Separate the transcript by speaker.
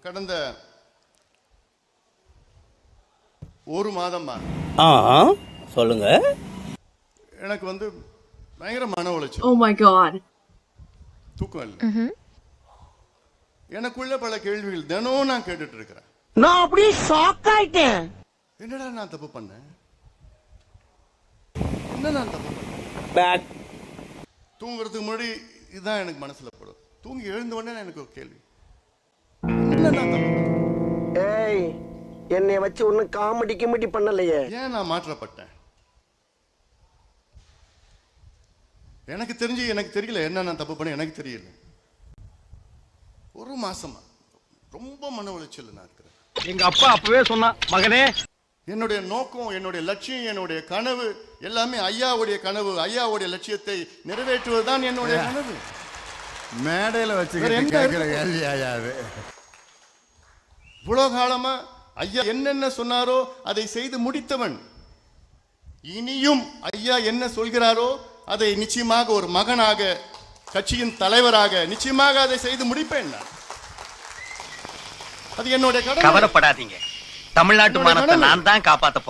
Speaker 1: கடந்த ஒரு மாதமா
Speaker 2: சொல்லுங்க.
Speaker 1: எனக்கு வந்து பயங்கர மன உளைச்சல்.
Speaker 3: Oh my god.
Speaker 1: தூக்கம் இல்லை. எனக்குள்ள பல கேள்விகள் தினம் நான் கேட்டுட்டு இருக்கிறேன்.
Speaker 4: நான் அப்படியே ஷாக் ஆயிட்டேன்.
Speaker 1: என்னடா நான் தப்பு பண்ணேன்? என்ன நான் தப்பு பண்ணேன்?
Speaker 2: பேக்.
Speaker 1: தூங்குறதுக்கு முன்னாடி இதுதான் எனக்கு மனசுல படும். தூங்கி எழுந்த உடனே எனக்கு ஒரு கேள்வி, என்ன நான் தப்பு பண்ணேன்?
Speaker 4: ஏய், என்னை வச்சு ஒன்னும் காமெடி கிமெடி பண்ணலையே.
Speaker 1: ஏன் நான் மாற்றப்பட்டேன்? எனக்கு தெரிஞ்சு எனக்கு தெரியல என்ன நான் தப்பு பண்ண, எனக்கு தெரியல. ஒரு மாசமா ரொம்ப மன உளைச்சல் நான் இருக்கிறேன்.
Speaker 5: எங்க அப்பா அப்பவே சொன்னா, மகனே
Speaker 1: என்னுடைய நோக்கம், என்னுடைய லட்சியம், என்னுடைய கனவு எல்லாமே ஐயாவுடைய கனவு, ஐயாவுடைய லட்சியத்தை நிறைவேற்றுவதுதான் என்னுடைய கனவு.
Speaker 6: மேடையில் வச்சுக்கிற
Speaker 1: இவ்வளவு காலமா ஐயா என்னென்ன சொன்னாரோ அதை செய்து முடித்தவன். இனியும் ஐயா என்ன சொல்கிறாரோ அதை நிச்சயமாக ஒரு மகனாக, கட்சியின் தலைவராக நிச்சயமாக அதை செய்து முடிப்பேன். அது என்னுடைய கடமை.
Speaker 5: கவலைப்படாதீங்க, தமிழ்நாட்டு மானத்தை நான் தான் காப்பாத்த போறேன்.